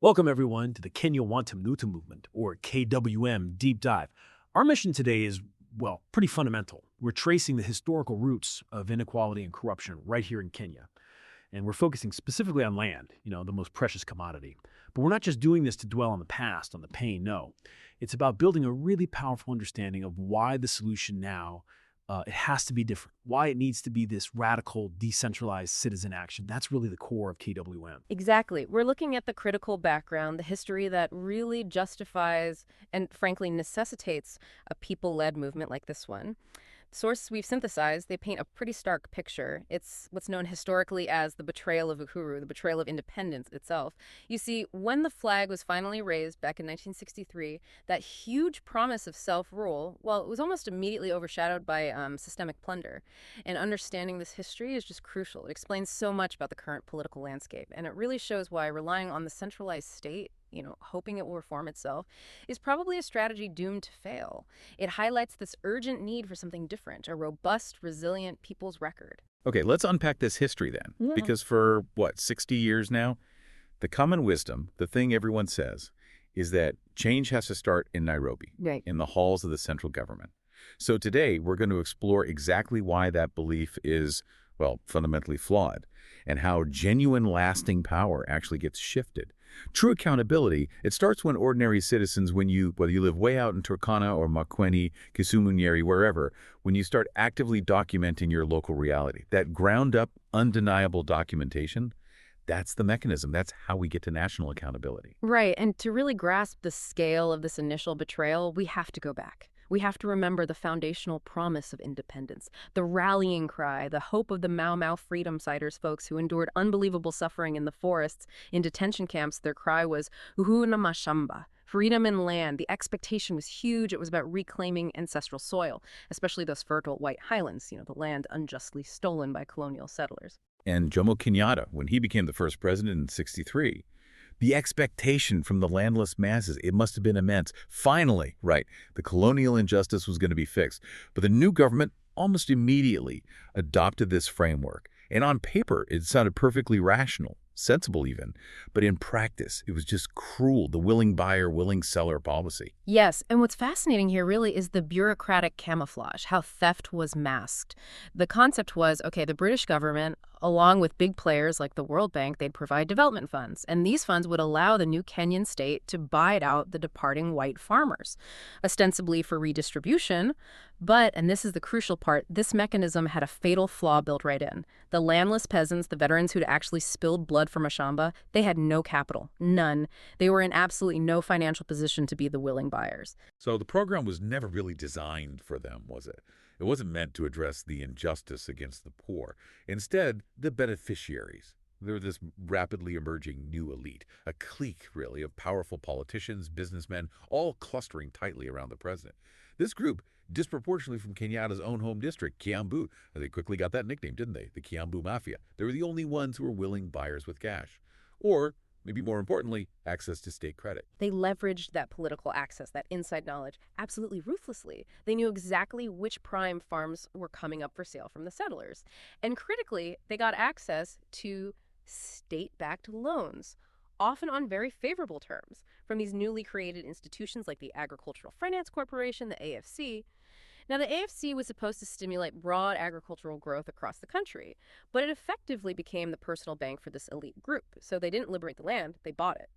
Welcome, everyone, to the Kenya Wantamnuta movement, or KWM Deep Dive. Our mission today is, well, pretty fundamental. We're tracing the historical roots of inequality and corruption right here in Kenya. And we're focusing specifically on land, the most precious commodity. But we're not just doing this to dwell on the past, on the pain, no. It's about building a really powerful understanding of why the solution now it has to be different, why it needs to be this radical, decentralized citizen action. That's really the core of KWM. Exactly. We're looking at the critical background, the history that really justifies and frankly necessitates a people-led movement like this one. Sources we've synthesized, they paint a pretty stark picture. It's what's known historically as the Betrayal of Uhuru, the betrayal of independence itself. You see, when the flag was finally raised back in 1963, that huge promise of self-rule, well, it was almost immediately overshadowed by systemic plunder. And understanding this history is just crucial. It explains so much about the current political landscape, and it really shows why relying on the centralized state, hoping it will reform itself, is probably a strategy doomed to fail. It highlights this urgent need for something different, a robust, resilient people's record. Okay, let's unpack this history then. Yeah. Because for, 60 years now, the common wisdom, the thing everyone says, is that change has to start in Nairobi, Right. in the halls of the central government. So today, we're going to explore exactly why that belief is, fundamentally flawed, and how genuine lasting power actually gets shifted. True accountability, it starts when ordinary citizens, whether you live way out in Turkana or Makueni, Kisumu, Nyeri, wherever, when you start actively documenting your local reality. That ground-up, undeniable documentation, that's the mechanism. That's how we get to national accountability. Right, and to really grasp the scale of this initial betrayal, we have to go back. We have to remember the foundational promise of independence, the rallying cry, the hope of the Mau Mau freedom fighters folks who endured unbelievable suffering in the forests, in detention camps. Their cry was, Uhuru na mashamba, freedom and land. The expectation was huge. It was about reclaiming ancestral soil, especially those fertile white highlands, the land unjustly stolen by colonial settlers. And Jomo Kenyatta, when he became the first president in '63, the expectation from the landless masses, it must have been immense. Finally, the colonial injustice was going to be fixed. But the new government almost immediately adopted this framework. And on paper, it sounded perfectly rational, sensible even. But in practice, it was just cruel, the willing buyer, willing seller policy. Yes, and what's fascinating here really is the bureaucratic camouflage, how theft was masked. The concept was, okay, the British government, along with big players like the World Bank, they'd provide development funds, and these funds would allow the new Kenyan state to buy out the departing white farmers, ostensibly for redistribution. But, and this is the crucial part, this mechanism had a fatal flaw built right in. The landless peasants, the veterans who'd actually spilled blood for Mashamba, they had no capital, none. They were in absolutely no financial position to be the willing buyers. So the program was never really designed for them, was it? It wasn't meant to address the injustice against the poor. Instead, the beneficiaries. They're this rapidly emerging new elite, a clique, really, of powerful politicians, businessmen, all clustering tightly around the president. This group, disproportionately from Kenyatta's own home district, Kiambu, they quickly got that nickname, didn't they? The Kiambu Mafia. They were the only ones who were willing buyers with cash. Or, maybe more importantly, access to state credit. They leveraged that political access, that inside knowledge, absolutely ruthlessly. They knew exactly which prime farms were coming up for sale from the settlers. And critically, they got access to state-backed loans, often on very favorable terms, from these newly created institutions like the Agricultural Finance Corporation, the AFC. Now, the AFC was supposed to stimulate broad agricultural growth across the country, but it effectively became the personal bank for this elite group. So they didn't liberate the land, they bought it,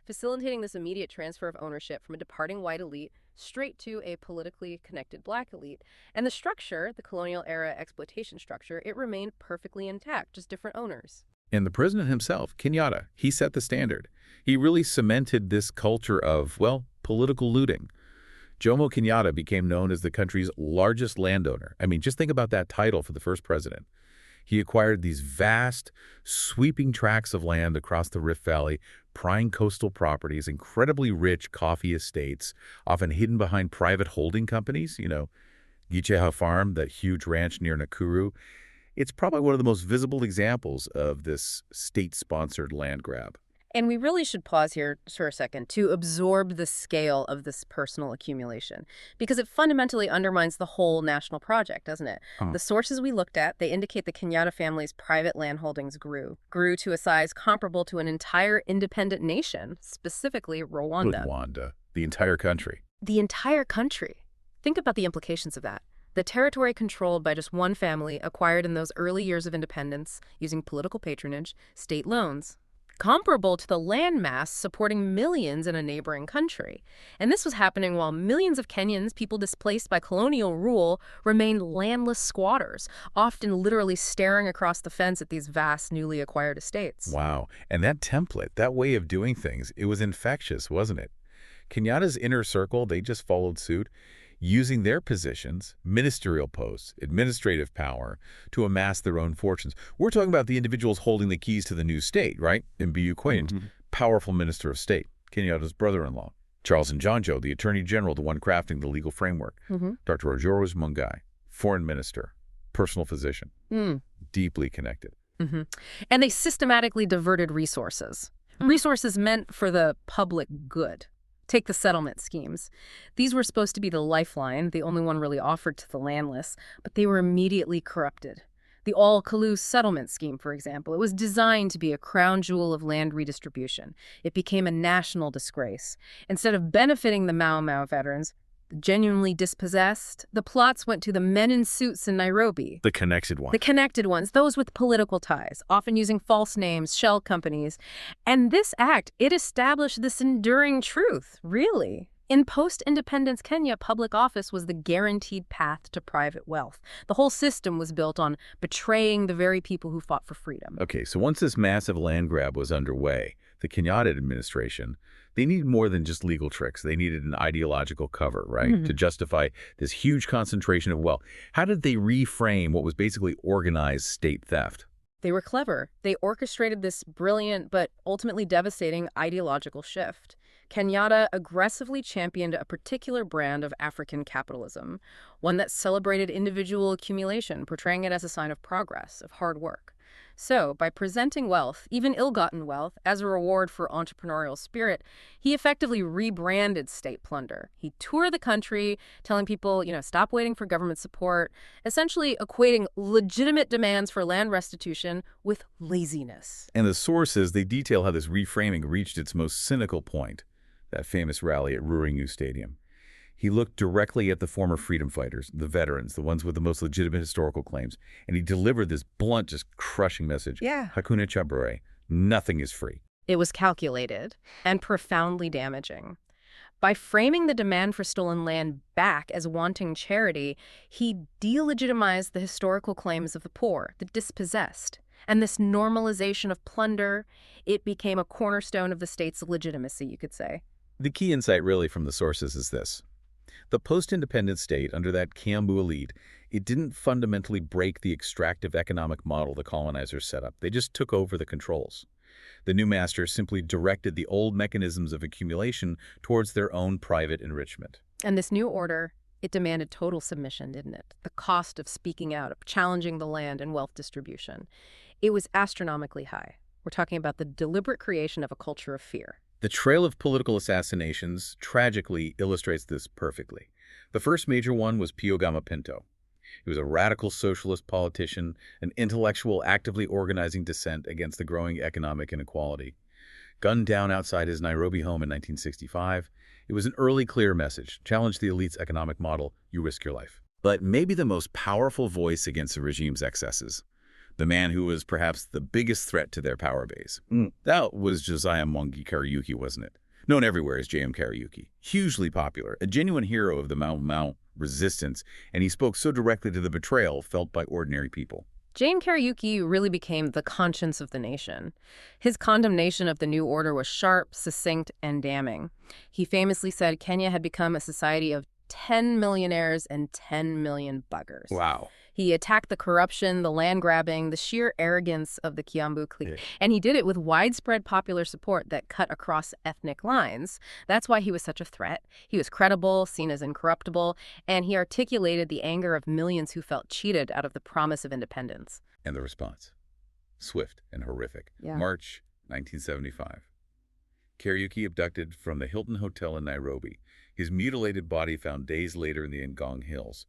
facilitating this immediate transfer of ownership from a departing white elite straight to a politically connected black elite. And the structure, the colonial-era exploitation structure, it remained perfectly intact, just different owners. And the president himself, Kenyatta, he set the standard. He really cemented this culture of, political looting. Jomo Kenyatta became known as the country's largest landowner. I mean, just think about that title for the first president. He acquired these vast, sweeping tracts of land across the Rift Valley, prime coastal properties, incredibly rich coffee estates, often hidden behind private holding companies. Gicheha Farm, that huge ranch near Nakuru. It's probably one of the most visible examples of this state-sponsored land grab. And we really should pause here for a second to absorb the scale of this personal accumulation, because it fundamentally undermines the whole national project, doesn't it? Oh. The sources we looked at, they indicate the Kenyatta family's private land holdings grew to a size comparable to an entire independent nation, specifically Rwanda. Rwanda, the entire country. The entire country. Think about the implications of that. The territory controlled by just one family, acquired in those early years of independence using political patronage, state loans, comparable to the landmass supporting millions in a neighboring country. And this was happening while millions of Kenyans, people displaced by colonial rule, remained landless squatters, often literally staring across the fence at these vast, newly acquired estates. Wow. And that template, that way of doing things, it was infectious, wasn't it? Kenyatta's inner circle, they just followed suit, using their positions, ministerial posts, administrative power, to amass their own fortunes. We're talking about the individuals holding the keys to the new state, right? Mbu Quaint, powerful minister of state, Kenyatta's brother-in-law. Charles Njonjo, the attorney general, the one crafting the legal framework. Dr. Ojoro's Mungai, foreign minister, personal physician, deeply connected. And they systematically diverted resources. Resources meant for the public good. Take the settlement schemes. These were supposed to be the lifeline, the only one really offered to the landless, but they were immediately corrupted. The All-Kalu settlement scheme, for example, it was designed to be a crown jewel of land redistribution. It became a national disgrace. Instead of benefiting the Mau Mau veterans, the genuinely dispossessed, the plots went to the men in suits in Nairobi. The connected ones. The connected ones, those with political ties, often using false names, shell companies. And this act, it established this enduring truth, really. In post-independence Kenya, public office was the guaranteed path to private wealth. The whole system was built on betraying the very people who fought for freedom. Okay, so once this massive land grab was underway, the Kenyatta administration, they needed more than just legal tricks. They needed an ideological cover, right, to justify this huge concentration of wealth. How did they reframe what was basically organized state theft? They were clever. They orchestrated this brilliant but ultimately devastating ideological shift. Kenyatta aggressively championed a particular brand of African capitalism, one that celebrated individual accumulation, portraying it as a sign of progress, of hard work. So, by presenting wealth, even ill-gotten wealth, as a reward for entrepreneurial spirit, he effectively rebranded state plunder. He toured the country, telling people, stop waiting for government support, essentially equating legitimate demands for land restitution with laziness. And the sources, they detail how this reframing reached its most cynical point, that famous rally at Ruringu Stadium. He looked directly at the former freedom fighters, the veterans, the ones with the most legitimate historical claims, and he delivered this blunt, just crushing message. Hakuna Chabure, nothing is free. It was calculated and profoundly damaging. By framing the demand for stolen land back as wanting charity, he delegitimized the historical claims of the poor, the dispossessed. And this normalization of plunder, it became a cornerstone of the state's legitimacy, you could say. The key insight really from the sources is this. The post-independent state, under that Kiambu elite, it didn't fundamentally break the extractive economic model the colonizers set up. They just took over the controls. The new masters simply directed the old mechanisms of accumulation towards their own private enrichment. And this new order, it demanded total submission, didn't it? The cost of speaking out, of challenging the land and wealth distribution. It was astronomically high. We're talking about the deliberate creation of a culture of fear. The trail of political assassinations tragically illustrates this perfectly. The first major one was Gama Pinto. He was a radical socialist politician, an intellectual actively organizing dissent against the growing economic inequality. Gunned down outside his Nairobi home in 1965, it was an early clear message: challenge the elite's economic model, you risk your life. But maybe the most powerful voice against the regime's excesses, the man who was perhaps the biggest threat to their power base. That was Josiah Mwangi Kariuki, wasn't it? Known everywhere as J.M. Kariuki. Hugely popular, a genuine hero of the Mau Mau resistance, and he spoke so directly to the betrayal felt by ordinary people. J.M. Kariuki really became the conscience of the nation. His condemnation of the new order was sharp, succinct, and damning. He famously said Kenya had become a society of 10 millionaires and 10 million buggers. Wow. He attacked the corruption, the land grabbing, the sheer arrogance of the Kiambu clique. And he did it with widespread popular support that cut across ethnic lines. That's why he was such a threat. He was credible, seen as incorruptible, and he articulated the anger of millions who felt cheated out of the promise of independence. And the response? Swift and horrific. Yeah. March 1975. Kariuki abducted from the Hilton Hotel in Nairobi. His mutilated body found days later in the Ngong Hills.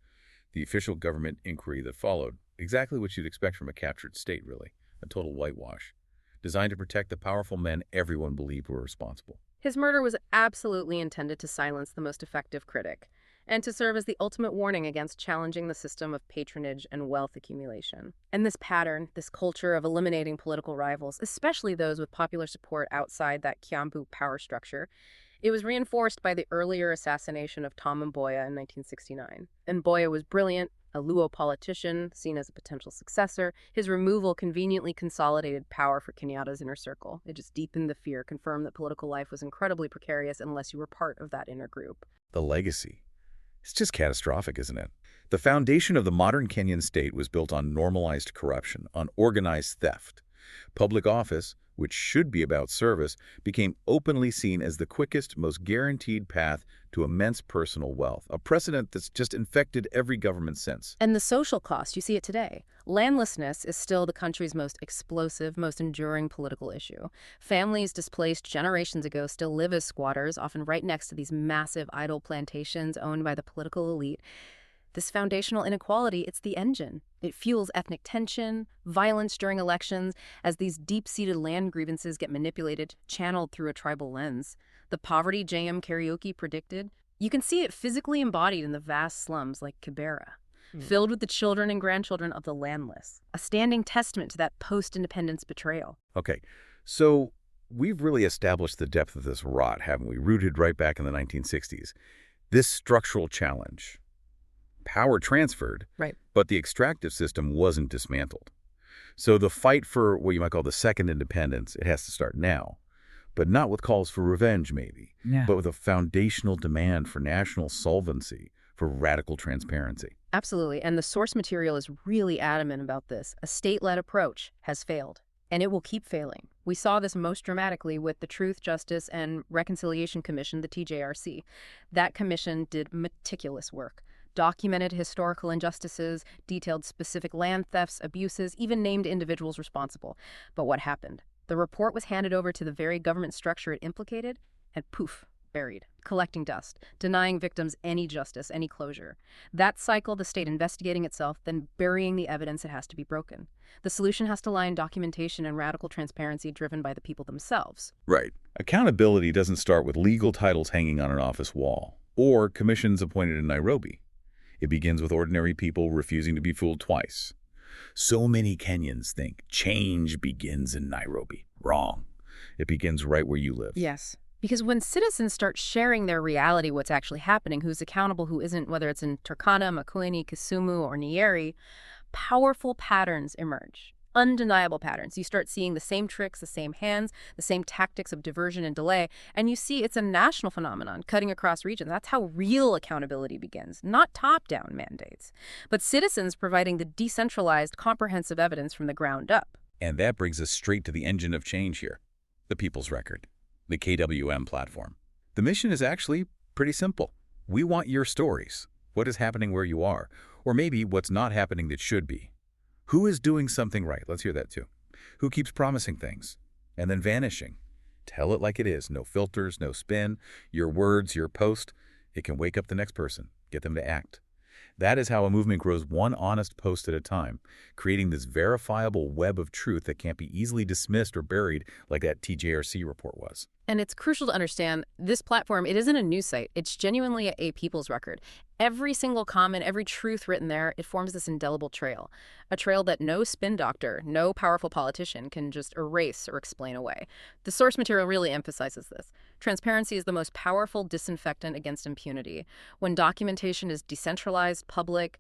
The official government inquiry that followed, exactly what you'd expect from a captured state, really. A total whitewash, designed to protect the powerful men everyone believed were responsible. His murder was absolutely intended to silence the most effective critic and to serve as the ultimate warning against challenging the system of patronage and wealth accumulation. And this pattern, this culture of eliminating political rivals, especially those with popular support outside that Kiambu power structure, it was reinforced by the earlier assassination of Tom Mboya in 1969. Mboya was brilliant, a Luo politician, seen as a potential successor. His removal conveniently consolidated power for Kenyatta's inner circle. It just deepened the fear, confirmed that political life was incredibly precarious unless you were part of that inner group. The legacy. It's just catastrophic, isn't it? The foundation of the modern Kenyan state was built on normalized corruption, on organized theft. Public office, which should be about service, became openly seen as the quickest, most guaranteed path to immense personal wealth, a precedent that's just infected every government since. And the social cost, you see it today. Landlessness is still the country's most explosive, most enduring political issue. Families displaced generations ago still live as squatters, often right next to these massive idle plantations owned by the political elite. This foundational inequality, it's the engine. It fuels ethnic tension, violence during elections, as these deep-seated land grievances get manipulated, channeled through a tribal lens. The poverty J.M. Kariuki predicted, you can see it physically embodied in the vast slums like Kibera, filled with the children and grandchildren of the landless, a standing testament to that post-independence betrayal. Okay, so we've really established the depth of this rot, haven't we? Rooted right back in the 1960s. This structural challenge. Power transferred, Right. but the extractive system wasn't dismantled. So the fight for what you might call the second independence, it has to start now. But not with calls for revenge, maybe, but with a foundational demand for national solvency, for radical transparency. Absolutely, and the source material is really adamant about this. A state-led approach has failed, and it will keep failing. We saw this most dramatically with the Truth, Justice, and Reconciliation Commission, the TJRC. That commission did meticulous work. Documented historical injustices, detailed specific land thefts, abuses, even named individuals responsible. But what happened? The report was handed over to the very government structure it implicated, and poof, buried, collecting dust, denying victims any justice, any closure. That cycle, the state investigating itself, then burying the evidence it has to be broken. The solution has to lie in documentation and radical transparency driven by the people themselves. Right. Accountability doesn't start with legal titles hanging on an office wall, or commissions appointed in Nairobi. It begins with ordinary people refusing to be fooled twice. So many Kenyans think change begins in Nairobi. Wrong. It begins right where you live. Yes. Because when citizens start sharing their reality, what's actually happening, who's accountable, who isn't, whether it's in Turkana, Makueni, Kisumu, or Nyeri, powerful patterns emerge. Undeniable patterns. You start seeing the same tricks, the same hands, the same tactics of diversion and delay, and you see it's a national phenomenon cutting across regions. That's how real accountability begins, not top-down mandates, but citizens providing the decentralized, comprehensive evidence from the ground up. And that brings us straight to the engine of change here, the People's Record, the KWM platform. The mission is actually pretty simple. We want your stories. What is happening where you are, or maybe what's not happening that should be. Who is doing something right? Let's hear that too. Who keeps promising things and then vanishing? Tell it like it is. No filters, no spin. Your words, your post. It can wake up the next person, get them to act. That is how a movement grows one honest post at a time, creating this verifiable web of truth that can't be easily dismissed or buried like that TJRC report was. And it's crucial to understand this platform, it isn't a news site. It's genuinely a people's record. Every single comment, every truth written there, it forms this indelible trail. A trail that no spin doctor, no powerful politician can just erase or explain away. The source material really emphasizes this. Transparency is the most powerful disinfectant against impunity. When documentation is decentralized, public,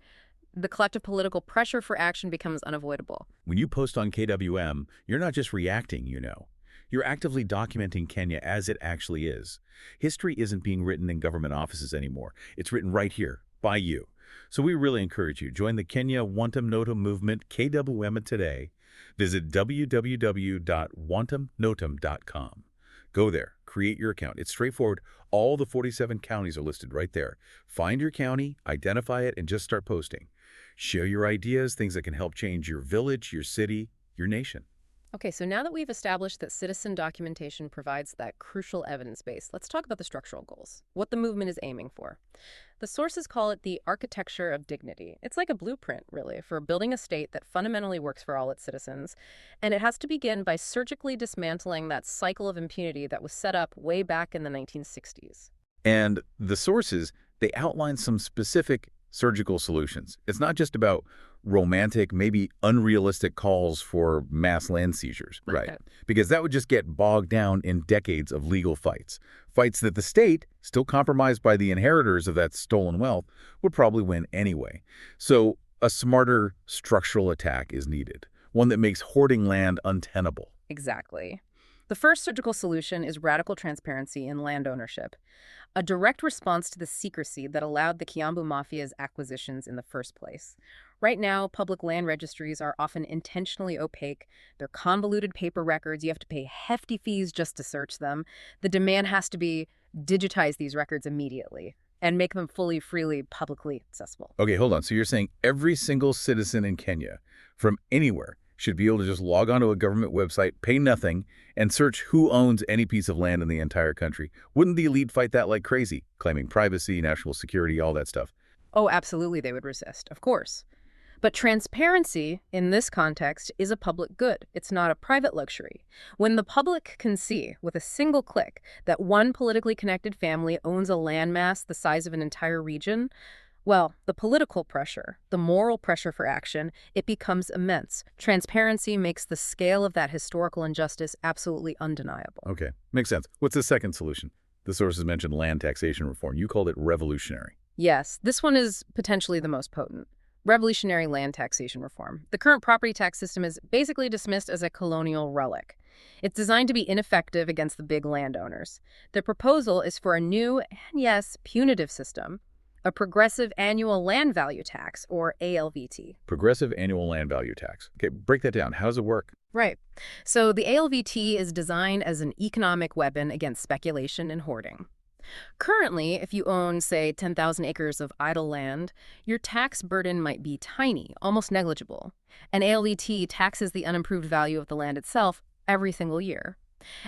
the collective political pressure for action becomes unavoidable. When you post on KWM, you're not just reacting, you know. You're actively documenting Kenya as it actually is. History isn't being written in government offices anymore. It's written right here, by you. So we really encourage you. Join the Kenya Wantam Notam movement, KWM today. Visit www.wantamnotam.com. Go there. Create your account. It's straightforward. All the 47 counties are listed right there. Find your county, identify it, and just start posting. Share your ideas, things that can help change your village, your city, your nation. Okay, so now that we've established that citizen documentation provides that crucial evidence base, let's talk about the structural goals, what the movement is aiming for. The sources call it the architecture of dignity. It's like a blueprint, really, for building a state that fundamentally works for all its citizens. And it has to begin by surgically dismantling that cycle of impunity that was set up way back in the 1960s. And the sources, they outline some specific surgical solutions. It's not just about romantic, maybe unrealistic calls for mass land seizures, right? Okay. Because that would just get bogged down in decades of legal fights. Fights that the state, still compromised by the inheritors of that stolen wealth, would probably win anyway. So a smarter structural attack is needed, one that makes hoarding land untenable. Exactly. The first surgical solution is radical transparency in land ownership, a direct response to the secrecy that allowed the Kiambu Mafia's acquisitions in the first place. Right now, public land registries are often intentionally opaque. They're convoluted paper records. You have to pay hefty fees just to search them. The demand has to be digitize these records immediately and make them fully, freely, publicly accessible. Okay, hold on. So you're saying every single citizen in Kenya, from anywhere, should be able to just log onto a government website, pay nothing, and search who owns any piece of land in the entire country. Wouldn't the elite fight that like crazy, claiming privacy, national security, all that stuff? Oh, absolutely, they would resist, of course. But transparency, in this context, is a public good. It's not a private luxury. When the public can see, with a single click, that one politically connected family owns a landmass the size of an entire region, well, the political pressure, the moral pressure for action, it becomes immense. Transparency makes the scale of that historical injustice absolutely undeniable. Okay, makes sense. What's the second solution? The sources mentioned land taxation reform. You called it revolutionary. Yes, this one is potentially the most potent. Revolutionary land taxation reform. The current property tax system is basically dismissed as a colonial relic. It's designed to be ineffective against the big landowners. The proposal is for a new, and yes, punitive system, a progressive annual land value tax, or ALVT. Progressive annual land value tax. Okay, break that down. How does it work? Right. So the ALVT is designed as an economic weapon against speculation and hoarding. Currently, if you own, say, 10,000 acres of idle land, your tax burden might be tiny, almost negligible. And ALVT taxes the unimproved value of the land itself every single year.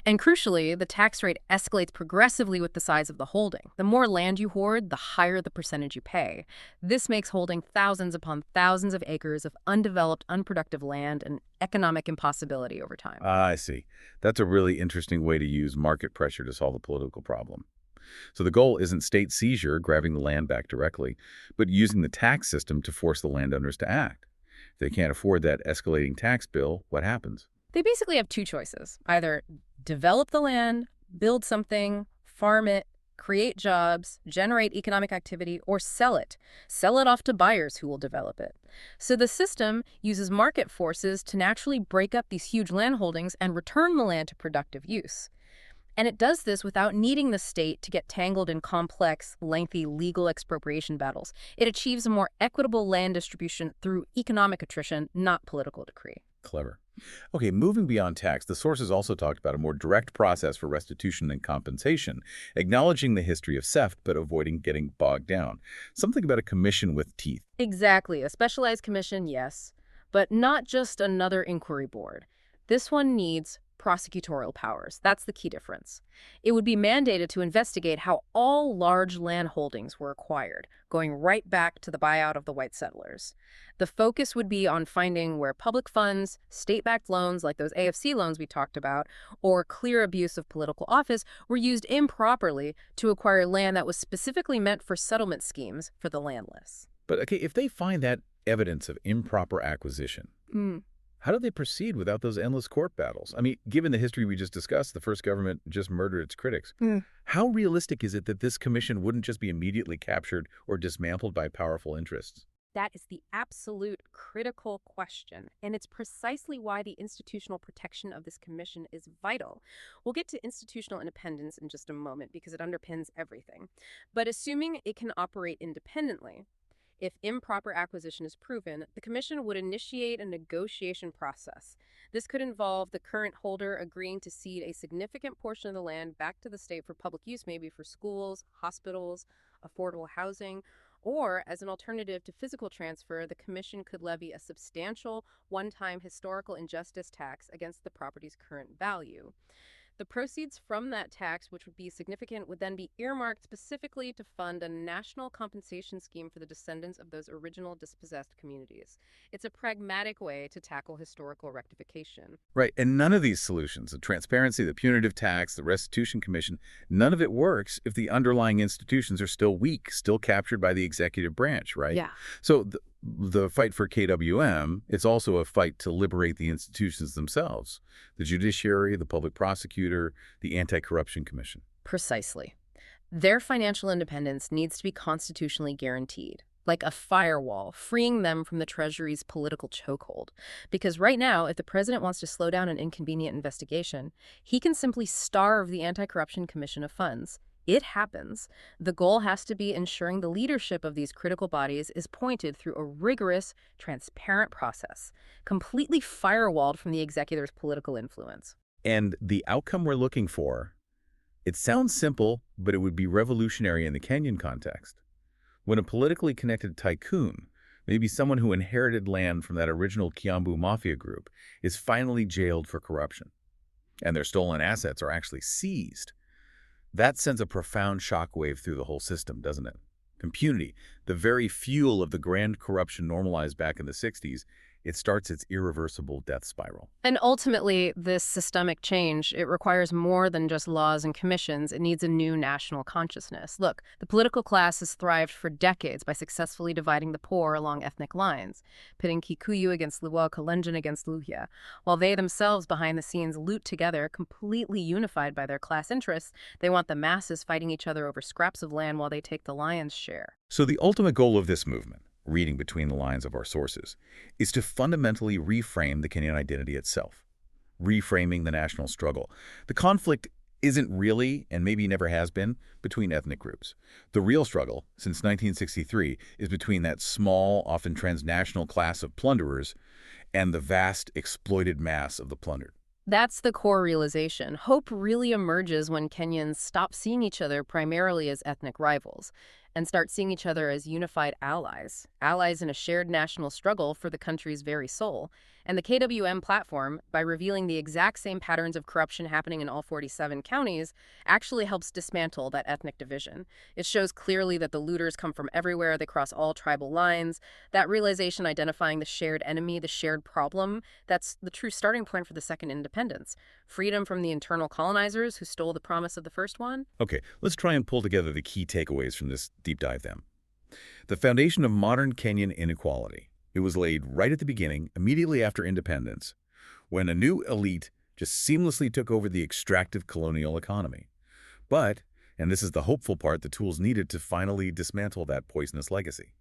And crucially, the tax rate escalates progressively with the size of the holding. The more land you hoard, the higher the percentage you pay. This makes holding thousands upon thousands of acres of undeveloped, unproductive land an economic impossibility over time. I see. That's a really interesting way to use market pressure to solve a political problem. So the goal isn't state seizure, grabbing the land back directly, but using the tax system to force the landowners to act. If they can't afford that escalating tax bill, what happens? They basically have two choices. Either develop the land, build something, farm it, create jobs, generate economic activity, or sell it. Sell it off to buyers who will develop it. So the system uses market forces to naturally break up these huge land holdings and return the land to productive use. And it does this without needing the state to get tangled in complex, lengthy legal expropriation battles. It achieves a more equitable land distribution through economic attrition, not political decree. Clever. Okay, moving beyond tax, the sources also talked about a more direct process for restitution and compensation, acknowledging the history of theft but avoiding getting bogged down. Something about a commission with teeth. Exactly. A specialized commission, yes, but not just another inquiry board. This one needs prosecutorial powers. That's the key difference. It would be mandated to investigate how all large land holdings were acquired, going right back to the buyout of the white settlers. The focus would be on finding where public funds, state-backed loans like those AFC loans we talked about, or clear abuse of political office were used improperly to acquire land that was specifically meant for settlement schemes for the landless. But okay, if they find that evidence of improper acquisition, how do they proceed without those endless court battles? I mean, given the history we just discussed, the first government just murdered its critics. How realistic is it that this commission wouldn't just be immediately captured or dismantled by powerful interests? That is the absolute critical question, and it's precisely why the institutional protection of this commission is vital. We'll get to institutional independence in just a moment because it underpins everything. But assuming it can operate independently, if improper acquisition is proven, the commission would initiate a negotiation process. This could involve the current holder agreeing to cede a significant portion of the land back to the state for public use, maybe for schools, hospitals, affordable housing, Or, as an alternative to physical transfer, the commission could levy a substantial one-time historical injustice tax against the property's current value. The proceeds from that tax, which would be significant, would then be earmarked specifically to fund a national compensation scheme for the descendants of those original dispossessed communities. It's a pragmatic way to tackle historical rectification. Right, and none of these solutions, the transparency, the punitive tax, the restitution commission, none of it works if the underlying institutions are still weak, still captured by the executive branch, right? Yeah. So the fight for KWM, it's also a fight to liberate the institutions themselves, the judiciary, the public prosecutor, the anti-corruption commission. Precisely. Their financial independence needs to be constitutionally guaranteed, like a firewall, freeing them from the Treasury's political chokehold. Because right now, if the president wants to slow down an inconvenient investigation, he can simply starve the Anti-Corruption Commission of funds. It happens. The goal has to be ensuring the leadership of these critical bodies is pointed through a rigorous, transparent process, completely firewalled from the executive's political influence. And the outcome we're looking for, it sounds simple, but it would be revolutionary in the Kenyan context. When a politically connected tycoon, maybe someone who inherited land from that original Kiambu Mafia group, is finally jailed for corruption, and their stolen assets are actually seized, that sends a profound shockwave through the whole system, doesn't it? Impunity, the very fuel of the grand corruption normalized back in the 60s, it starts its irreversible death spiral. And ultimately, this systemic change, it requires more than just laws and commissions. It needs a new national consciousness. Look, the political class has thrived for decades by successfully dividing the poor along ethnic lines, pitting Kikuyu against Luo, Kalenjin against Luhya, while they themselves behind the scenes loot together, completely unified by their class interests. They want the masses fighting each other over scraps of land while they take the lion's share. So the ultimate goal of this movement, reading between the lines of our sources, is to fundamentally reframe the Kenyan identity itself, reframing the national struggle. The conflict isn't really, and maybe never has been, between ethnic groups. The real struggle, since 1963, is between that small, often transnational class of plunderers and the vast, exploited mass of the plundered. That's the core realization. Hope really emerges when Kenyans stop seeing each other primarily as ethnic rivals and start seeing each other as unified allies, allies in a shared national struggle for the country's very soul. And the KWM platform, by revealing the exact same patterns of corruption happening in all 47 counties, actually helps dismantle that ethnic division. It shows clearly that the looters come from everywhere, they cross all tribal lines. That realization identifying the shared enemy, the shared problem, that's the true starting point for the second independence. Freedom from the internal colonizers who stole the promise of the first one. Okay, let's try and pull together the key takeaways from this deep dive then. The foundation of modern Kenyan inequality. It was laid right at the beginning, immediately after independence, when a new elite just seamlessly took over the extractive colonial economy. But, and this is the hopeful part, the tools needed to finally dismantle that poisonous legacy.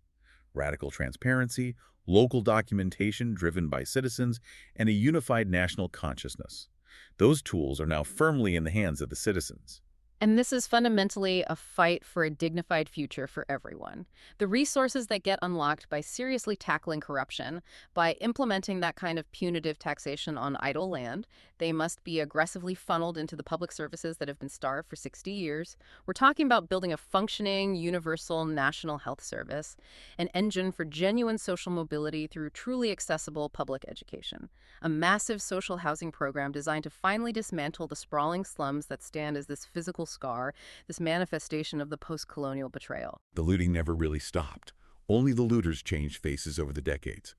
Radical transparency, local documentation driven by citizens, and a unified national consciousness. Those tools are now firmly in the hands of the citizens. And this is fundamentally a fight for a dignified future for everyone. The resources that get unlocked by seriously tackling corruption, by implementing that kind of punitive taxation on idle land, they must be aggressively funneled into the public services that have been starved for 60 years. We're talking about building a functioning, universal national health service, an engine for genuine social mobility through truly accessible public education, a massive social housing program designed to finally dismantle the sprawling slums that stand as this physical scar, this manifestation of the post-colonial betrayal. The looting never really stopped. Only the looters changed faces over the decades.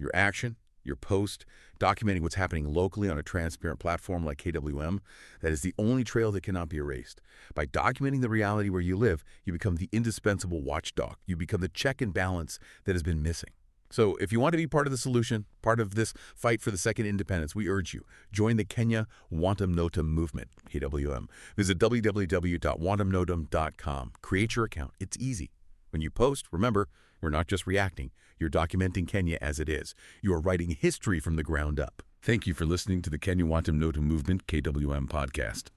Your action, your post, documenting what's happening locally on a transparent platform like KWM, that is the only trail that cannot be erased. By documenting the reality where you live, you become the indispensable watchdog. You become the check and balance that has been missing. So if you want to be part of the solution, part of this fight for the second independence, we urge you, join the Kenya Wantam Notam movement, KWM. Visit www.wantamnotam.com. Create your account. It's easy. When you post, remember, we're not just reacting. You're documenting Kenya as it is. You are writing history from the ground up. Thank you for listening to the Kenya Wantam Notam movement, KWM podcast.